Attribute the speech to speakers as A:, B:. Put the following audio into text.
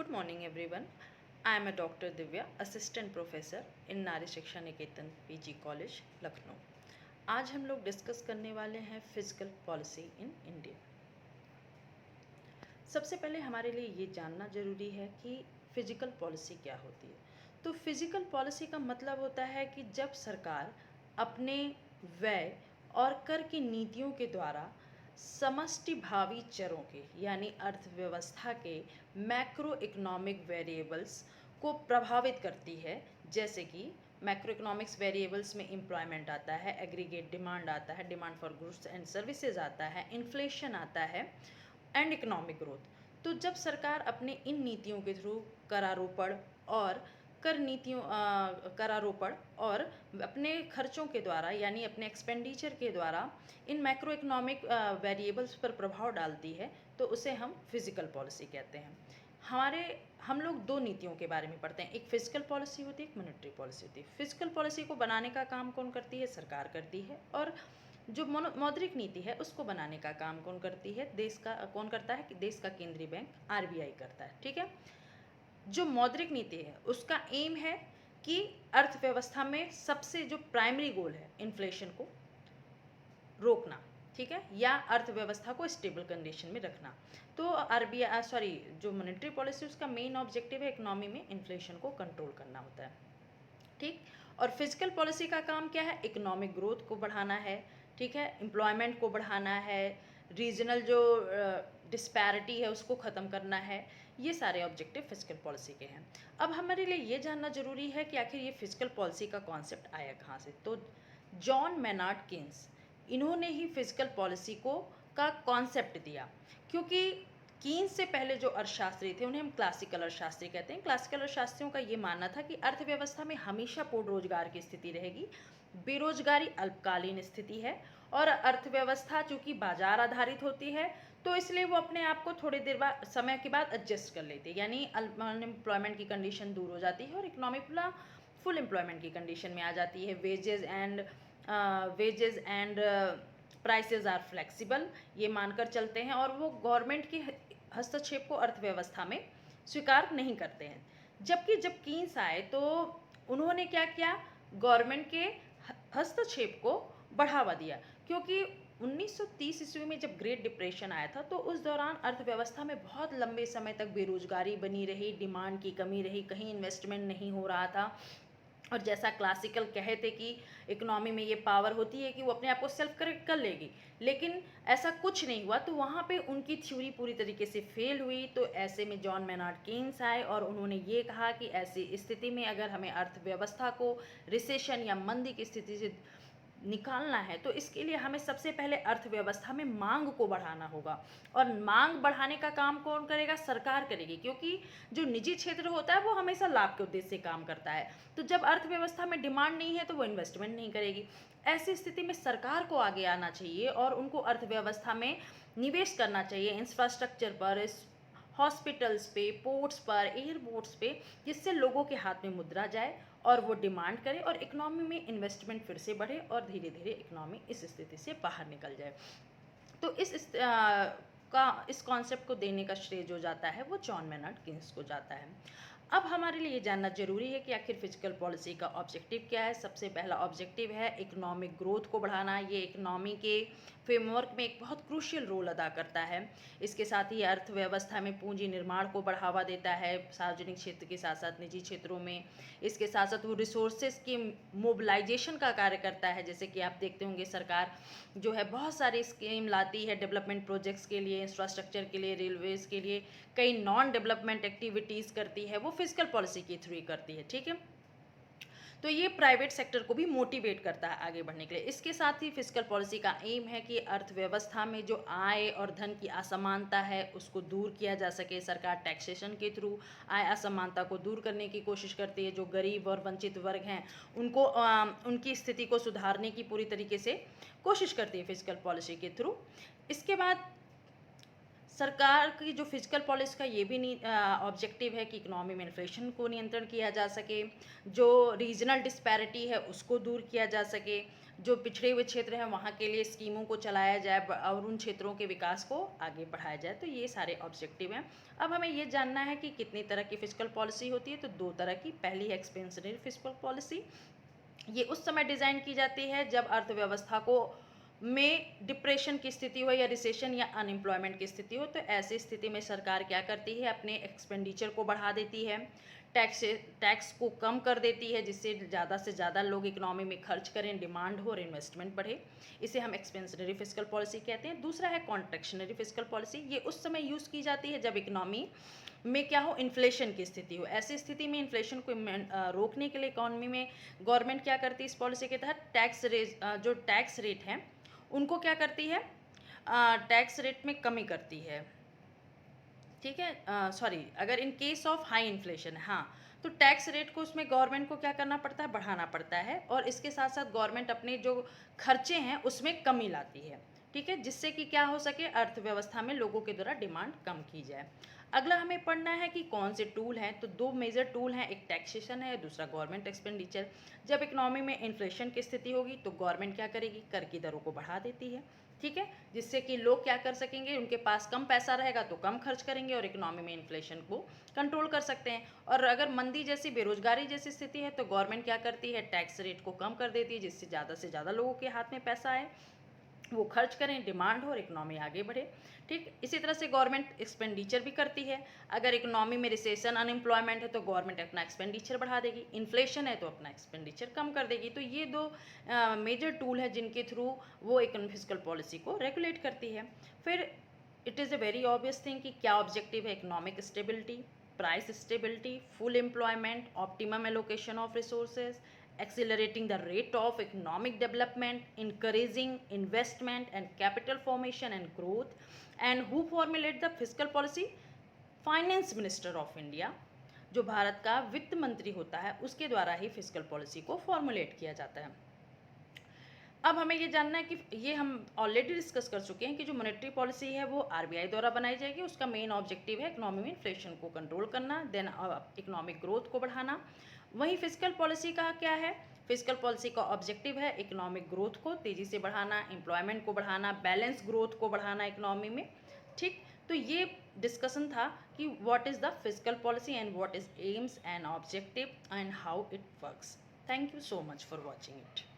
A: Good morning, everyone. I am a Dr. Divya, Assistant Professor in नारी शिक्षा निकेतन PG college Lucknow. आज हम लोग डिस्कस करने वाले हैं फिजिकल पॉलिसी इन इंडिया। सबसे पहले हमारे लिए ये जानना जरूरी है कि फिजिकल पॉलिसी क्या होती है। तो फिजिकल पॉलिसी का मतलब होता है कि जब सरकार अपने व्यय और कर की नीतियों के द्वारा समष्टि भावी चरों के यानी अर्थव्यवस्था के मैक्रो इकोनॉमिक वेरिएबल्स को प्रभावित करती है, जैसे कि मैक्रो इकोनॉमिक्स वेरिएबल्स में एम्प्लॉयमेंट आता है, एग्रीगेट डिमांड आता है, demand for goods and services आता है, इन्फ्लेशन आता है एंड इकोनॉमिक ग्रोथ। तो जब सरकार अपने इन नीतियों के थ्रू करारोपण और करारोपण और अपने खर्चों के द्वारा यानी अपने एक्सपेंडिचर के द्वारा इन मैक्रो इकोनॉमिक वेरिएबल्स पर प्रभाव डालती है, तो उसे हम फिजिकल पॉलिसी कहते हैं। हम लोग दो नीतियों के बारे में पढ़ते हैं, एक फिजिकल पॉलिसी होती है, एक मॉनेटरी पॉलिसी होती है। फिजिकल पॉलिसी को बनाने का काम कौन करती है? सरकार करती है। और जो मौद्रिक नीति है उसको बनाने का काम कौन करती है? कौन करता है कि देश का केंद्रीय बैंक आरबीआई करता है। ठीक है। जो मौद्रिक नीति है उसका एम है कि अर्थव्यवस्था में सबसे जो प्राइमरी गोल है इन्फ्लेशन को रोकना, ठीक है, या अर्थव्यवस्था को स्टेबल कंडीशन में रखना। तो जो मॉनेटरी पॉलिसी उसका मेन ऑब्जेक्टिव है इकोनॉमी में इन्फ्लेशन को कंट्रोल करना होता है। ठीक। और फिजिकल पॉलिसी का काम क्या है? इकोनॉमिक ग्रोथ को बढ़ाना है, ठीक है, एम्प्लॉयमेंट को बढ़ाना है, रीजनल जो डिस्पैरिटी है उसको ख़त्म करना है। ये सारे ऑब्जेक्टिव फिजिकल पॉलिसी के हैं। अब हमारे लिए ये जानना जरूरी है कि आखिर ये फिजिकल पॉलिसी का कॉन्सेप्ट आया कहाँ से। तो जॉन मेनार्ड केन्स, इन्होंने ही फिजिकल पॉलिसी को का कॉन्सेप्ट दिया, क्योंकि कीन्स से पहले जो अर्थशास्त्री थे उन्हें हम क्लासिकल अर्थशास्त्री कहते हैं। क्लासिकल अर्थशास्त्रियों का ये मानना था कि अर्थव्यवस्था में हमेशा पूर्ण रोजगार की स्थिति रहेगी, बेरोजगारी अल्पकालीन स्थिति है, और अर्थव्यवस्था चूंकि बाजार आधारित होती है तो इसलिए वो अपने आप को थोड़ी देर बाद समय के बाद एडजस्ट कर लेती है, यानी अनएम्प्लॉयमेंट की कंडीशन दूर हो जाती है और इकोनॉमी फुल एम्प्लॉयमेंट की कंडीशन में आ जाती है। Wages and prices are flexible, ये मानकर चलते हैं, और वो गवर्नमेंट के हस्तक्षेप को अर्थव्यवस्था में स्वीकार नहीं करते हैं। जबकि जब कीन्स आए तो उन्होंने क्या किया? गवर्नमेंट के हस्तक्षेप को बढ़ावा दिया, क्योंकि 1930 ईस्वी में जब ग्रेट डिप्रेशन आया था तो उस दौरान अर्थव्यवस्था में बहुत लंबे समय तक बेरोजगारी बनी रही, डिमांड की कमी रही, कहीं इन्वेस्टमेंट नहीं हो रहा था। और जैसा क्लासिकल कहे थे कि इकोनॉमी में ये पावर होती है कि वो अपने आप को सेल्फ करेक्ट कर लेगी, लेकिन ऐसा कुछ नहीं हुआ। तो वहाँ पे उनकी थ्योरी पूरी तरीके से फेल हुई। तो ऐसे में जॉन मेनार्ड केन्स आए और उन्होंने ये कहा कि ऐसी स्थिति में अगर हमें अर्थव्यवस्था को रिसेशन या मंदी की स्थिति से निकालना है तो इसके लिए हमें सबसे पहले अर्थव्यवस्था में मांग को बढ़ाना होगा। और मांग बढ़ाने का काम कौन करेगा? सरकार करेगी, क्योंकि जो निजी क्षेत्र होता है वो हमेशा लाभ के उद्देश्य से काम करता है। तो जब अर्थव्यवस्था में डिमांड नहीं है तो वो इन्वेस्टमेंट नहीं करेगी। ऐसी स्थिति में सरकार को आगे आना चाहिए और उनको अर्थव्यवस्था में निवेश करना चाहिए, इंफ्रास्ट्रक्चर पर, हॉस्पिटल्स पे, पोर्ट्स पर, एयरपोर्ट्स पे, जिससे लोगों के हाथ में मुद्रा जाए और वो डिमांड करे और इकोनॉमी में इन्वेस्टमेंट फिर से बढ़े और धीरे धीरे इकोनॉमी इस स्थिति से बाहर निकल जाए। तो इस कॉन्सेप्ट को देने का श्रेय जो जाता है वो जॉन मेनार्ड केन्स को जाता है। अब हमारे लिए ये जानना जरूरी है कि आखिर फिजिकल पॉलिसी का ऑब्जेक्टिव क्या है। सबसे पहला ऑब्जेक्टिव है इकोनॉमिक ग्रोथ को बढ़ाना। ये इकोनॉमी के फ्रेमवर्क में एक बहुत क्रूशियल रोल अदा करता है। इसके साथ ही अर्थव्यवस्था में पूंजी निर्माण को बढ़ावा देता है, सार्वजनिक क्षेत्र के साथ साथ निजी क्षेत्रों में। इसके साथ साथ वो रिसोर्सेज के मोबिलाइजेशन का कार्य करता है, जैसे कि आप देखते होंगे सरकार जो है बहुत सारी स्कीम लाती है डेवलपमेंट प्रोजेक्ट्स के लिए, इंफ्रास्ट्रक्चर के लिए, रेलवेज़ के लिए, कई नॉन डेवलपमेंट एक्टिविटीज़ करती है, वो फिजिकल पॉलिसी के थ्रू ही करती है। ठीक है। तो ये प्राइवेट सेक्टर को भी मोटिवेट करता है आगे बढ़ने के लिए। इसके साथ ही फिजिकल पॉलिसी का एम है कि अर्थव्यवस्था में जो आय और धन की असमानता है उसको दूर किया जा सके। सरकार टैक्सेशन के थ्रू आय असमानता को दूर करने की कोशिश करती है। जो गरीब और वंचित वर्ग हैं उनको उनकी स्थिति को सुधारने की पूरी तरीके से कोशिश करती है फिजिकल पॉलिसी के थ्रू। इसके बाद सरकार की जो फिजिकल पॉलिसी का ये भी ऑब्जेक्टिव है कि इकोनॉमी में इन्फ्लेशन को नियंत्रण किया जा सके, जो रीजनल डिस्पैरिटी है उसको दूर किया जा सके, जो पिछड़े हुए क्षेत्र हैं वहाँ के लिए स्कीमों को चलाया जाए और उन क्षेत्रों के विकास को आगे बढ़ाया जाए। तो ये सारे ऑब्जेक्टिव हैं। अब हमें ये जानना है कि कितनी तरह की फिजिकल पॉलिसी होती है। तो 2 तरह की। पहली है एक्सपेंशनरी फिजिकल पॉलिसी। ये उस समय डिज़ाइन की जाती है जब अर्थव्यवस्था को में डिप्रेशन की स्थिति हो या रिसेशन या अनएम्प्लॉयमेंट की स्थिति हो। तो ऐसी स्थिति में सरकार क्या करती है, अपने एक्सपेंडिचर को बढ़ा देती है, टैक्स को कम कर देती है, जिससे ज़्यादा से ज़्यादा लोग इकोनॉमी में खर्च करें, डिमांड हो और इन्वेस्टमेंट बढ़े। इसे हम एक्सपेंशनरी फिजिकल पॉलिसी कहते हैं। दूसरा है कॉन्ट्रैक्शनरी फिजिकल पॉलिसी। ये उस समय यूज़ की जाती है जब इकोनॉमी में क्या हो, इन्फ्लेशन की स्थिति हो। ऐसी स्थिति में इन्फ्लेशन को रोकने के लिए इकोनॉमी में गवर्नमेंट क्या करती है, इस पॉलिसी के तहत जो टैक्स रेट हैं उनको क्या करती है, टैक्स रेट में कमी करती है। ठीक है, सॉरी, अगर in case of high inflation, हाँ, तो टैक्स रेट को उसमें गवर्नमेंट को क्या करना पड़ता है, बढ़ाना पड़ता है। और इसके साथ साथ गवर्नमेंट अपने जो खर्चे हैं उसमें कमी लाती है। ठीक है, जिससे कि क्या हो सके, अर्थव्यवस्था में लोगों के द्वारा डिमांड कम की जाए। अगला हमें पढ़ना है कि कौन से टूल हैं। तो 2 मेजर टूल हैं, एक टैक्सेशन है, दूसरा गवर्नमेंट एक्सपेंडिचर। जब इकोनॉमी में इन्फ्लेशन की स्थिति होगी तो गवर्नमेंट क्या करेगी, कर की दरों को बढ़ा देती है। ठीक है, जिससे कि लोग क्या कर सकेंगे, उनके पास कम पैसा रहेगा तो कम खर्च करेंगे और इकोनॉमी में इन्फ्लेशन को कंट्रोल कर सकते हैं। और अगर मंदी जैसी, बेरोजगारी जैसी स्थिति है तो गवर्नमेंट क्या करती है, टैक्स रेट को कम कर देती है, जिससे ज़्यादा से ज़्यादा लोगों के हाथ में पैसा आए, वो खर्च करें, डिमांड हो और इकोनॉमी आगे बढ़े। ठीक, इसी तरह से गवर्नमेंट एक्सपेंडिचर भी करती है। अगर इकोनॉमी में रिसेशन, अनएम्प्लॉयमेंट है तो गवर्नमेंट अपना एक्सपेंडिचर बढ़ा देगी, इन्फ्लेशन है तो अपना एक्सपेंडिचर कम कर देगी। तो ये 2 मेजर टूल है जिनके थ्रू वो फिजिकल पॉलिसी को रेगुलेट करती है। फिर it is a very obvious thing कि क्या ऑब्जेक्टिव है, economic stability, price stability, full employment, optimum allocation of resources, accelerating the rate of economic development, encouraging investment and capital formation and growth. And who formulate the fiscal policy? Finance minister of India, जो भारत का वित्त मंत्री होता है, उसके द्वारा ही physical policy को formulate किया जाता है। अब हमें ये जानना है कि ये हम ऑलरेडी डिस्कस कर चुके हैं कि जो मॉनेटरी पॉलिसी है वो आरबीआई द्वारा बनाई जाएगी। उसका मेन ऑब्जेक्टिव है इकोनॉमी में इन्फ्लेशन को कंट्रोल करना, देन इकोनॉमिक ग्रोथ को बढ़ाना। वहीं फिजिकल पॉलिसी का क्या है, फिजिकल पॉलिसी का ऑब्जेक्टिव है इकोनॉमिक ग्रोथ को तेज़ी से बढ़ाना, एम्प्लॉयमेंट को बढ़ाना, बैलेंस ग्रोथ को बढ़ाना इकोनॉमी में। ठीक, तो ये डिस्कशन था कि what is the physical policy and what is AIIMS and objective and how it works. Thank you so much for watching it.